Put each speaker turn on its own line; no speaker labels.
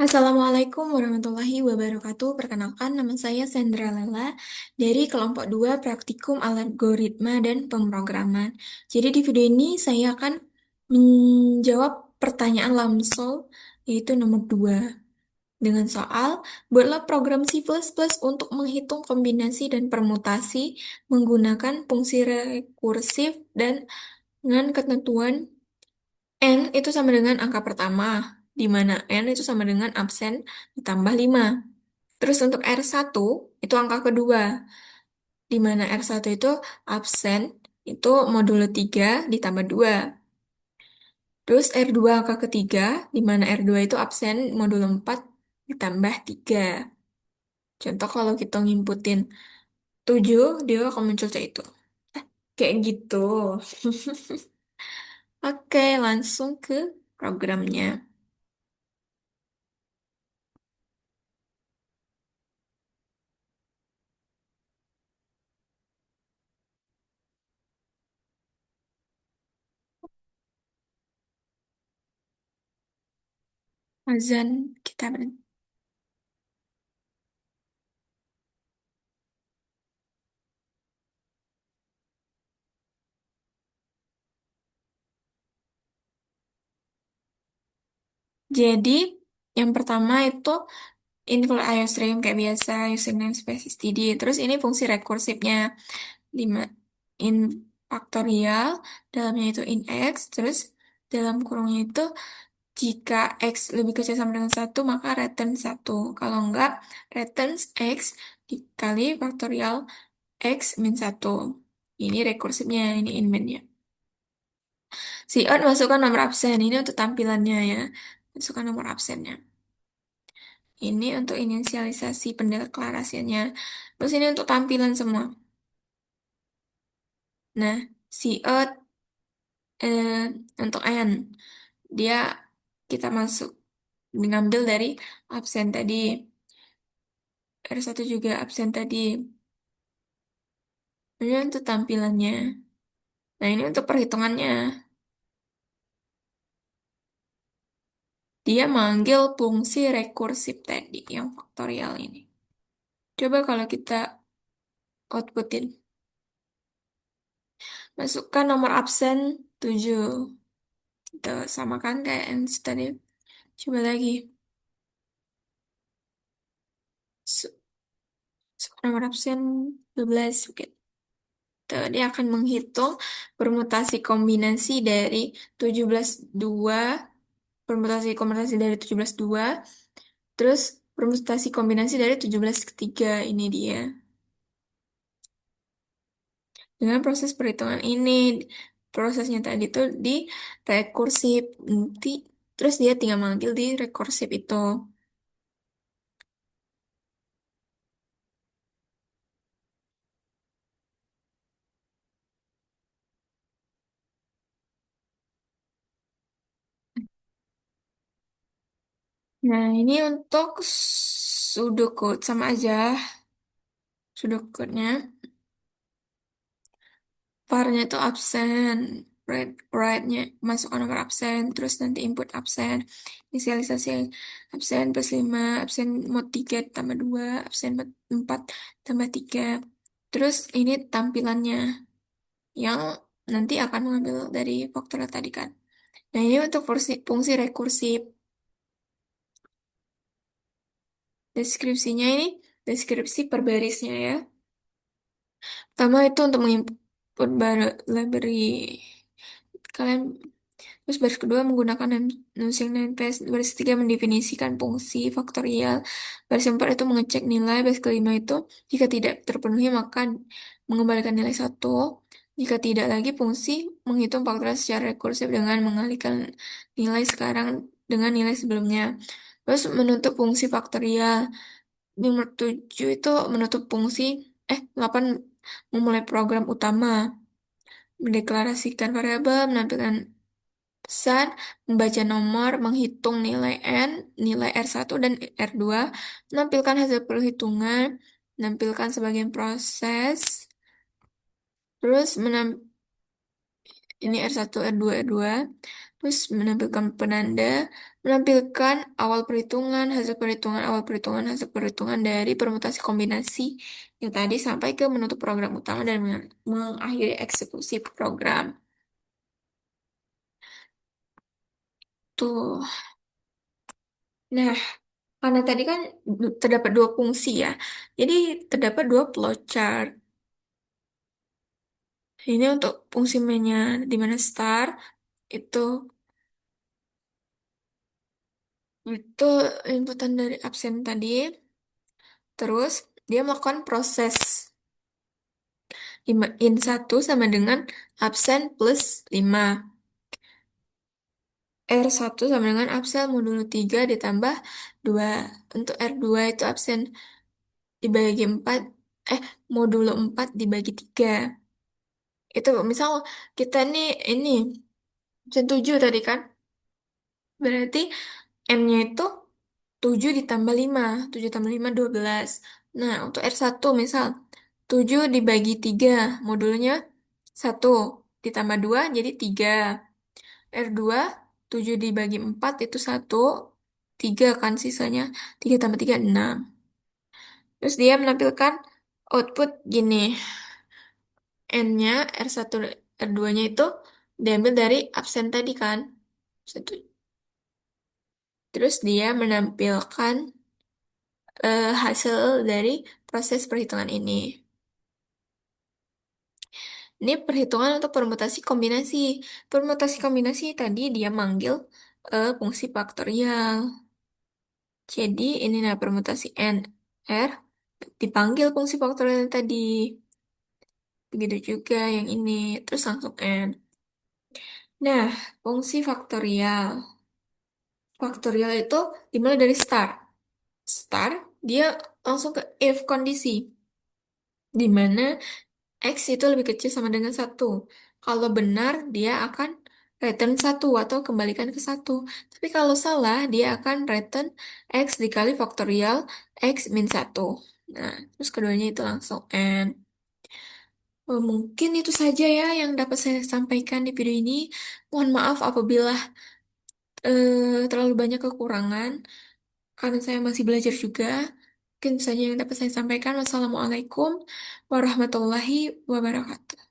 Assalamualaikum warahmatullahi wabarakatuh. Perkenalkan, nama saya Sandra Lela dari kelompok 2 Praktikum Algoritma dan Pemrograman. Jadi di video ini saya akan menjawab pertanyaan Lamsol, yaitu nomor 2. Dengan soal, buatlah program C++ untuk menghitung kombinasi dan permutasi menggunakan fungsi rekursif dan dengan ketentuan N itu sama dengan angka pertama, di mana N itu sama dengan absen ditambah 5. Terus untuk R1 itu angka kedua, di mana R1 itu absen itu modulo 3 ditambah 2. Terus R2 angka ketiga, di mana R2 itu absen modulo 4 ditambah 3. Contoh kalau kita ngimputin 7, dia akan muncul C itu. Kayak gitu. Oke, langsung ke programnya. Azan kita berhenti. Jadi, yang pertama itu include IOStream kayak biasa, using namespace std. Terus ini fungsi rekursifnya, 5 in faktorial, dalamnya itu in x, terus dalam kurungnya itu jika x lebih kecil sama dengan satu maka return satu. Kalau enggak, return x dikali faktorial x min satu. Ini rekursifnya, ini in main-nya. Cout masukkan nomor absen, ini untuk tampilannya ya. Masukkan nomor absennya. Ini untuk inisialisasi pendeklarasiannya. Terus ini untuk tampilan semua. Nah, cout eh, untuk N, dia kita masuk mengambil dari absen tadi. R1 juga absen tadi. Ini untuk tampilannya. Nah, ini untuk perhitungannya. Dia manggil fungsi rekursif tadi, yang faktorial ini. Coba kalau kita outputin. Masukkan nomor absen 7. Itu sama kan kayak yang tadi. Coba lagi. Su- Nomor absen 12. Oke. Tuh, dia akan menghitung permutasi kombinasi dari 17 2, permutasi kombinasi dari 17 2, terus permutasi kombinasi dari 17 3. Ini dia. Dengan proses perhitungan ini, prosesnya tadi tuh di rekursif. Nanti, terus dia tinggal manggil di rekursif itu. Nah, ini untuk pseudocode sama aja pseudocode-nya. Var-nya itu absen, write-nya masukkan nomor absen, terus nanti input absen, inisialisasi absen plus 5, absen mod 3 tambah 2, absen mod 4 tambah 3. Terus ini tampilannya yang nanti akan mengambil dari faktorial tadi kan. Nah, ini untuk fungsi rekursif. Deskripsinya ini deskripsi per barisnya ya. Pertama itu untuk menginput library. Kalian terus baris kedua menggunakan using namespace. Baris ketiga mendefinisikan fungsi faktorial. Baris keempat itu mengecek nilai. Baris kelima itu jika tidak terpenuhi maka mengembalikan nilai satu. Jika tidak lagi fungsi menghitung faktorial secara rekursif dengan mengalihkan nilai sekarang dengan nilai sebelumnya. Terus menutup fungsi faktorial. Nomor 7 itu menutup fungsi 8 memulai program utama, mendeklarasikan variabel, menampilkan pesan, membaca nomor, menghitung nilai N, nilai R1 dan R2, menampilkan hasil perhitungan, menampilkan sebagian proses, terus ini R1, R2, R2, Terus menampilkan penanda, menampilkan awal perhitungan, hasil perhitungan, awal perhitungan, hasil perhitungan dari permutasi kombinasi yang tadi sampai ke menutup program utama dan mengakhiri eksekusi program. Tuh. Nah, karena tadi kan terdapat dua fungsi ya. Jadi terdapat dua flowchart. Ini untuk fungsi mainnya di mana start itu itu inputan dari absen tadi. Terus dia melakukan proses in satu sama dengan absen plus 5. R1 sama dengan absen modulo 3 ditambah 2. Untuk R2 itu absen dibagi 4, eh modulo 4 dibagi 3. Itu misal kita nih ini absen 7 tadi kan. Berarti M-nya itu 7 ditambah 5. 7 tambah 5 12. Nah, untuk R1 misal 7 dibagi 3 modulnya 1 ditambah 2 jadi 3. R2 7 dibagi 4 itu 1. 3 kan sisanya. 3 tambah 3 6. Terus dia menampilkan output gini. N-nya R1 R2-nya itu diambil dari absen tadi kan. Satu. Terus dia menampilkan hasil dari proses perhitungan ini. Ini perhitungan untuk permutasi kombinasi. Permutasi kombinasi tadi dia manggil fungsi faktorial. Jadi ini nah permutasi N, R dipanggil fungsi faktorial yang tadi. Begitu juga yang ini. Terus langsung N. Nah, fungsi faktorial. Faktorial itu dimulai dari start. Start, dia langsung ke if kondisi. Di mana X itu lebih kecil sama dengan satu. Kalau benar, dia akan return satu atau kembalikan ke satu. Tapi kalau salah, dia akan return X dikali faktorial X min satu. Nah, terus keduanya itu langsung N. Mungkin itu saja ya yang dapat saya sampaikan di video ini. Mohon maaf apabila terlalu banyak kekurangan, karena saya masih belajar juga. Mungkin saja yang dapat saya sampaikan. Wassalamualaikum warahmatullahi wabarakatuh.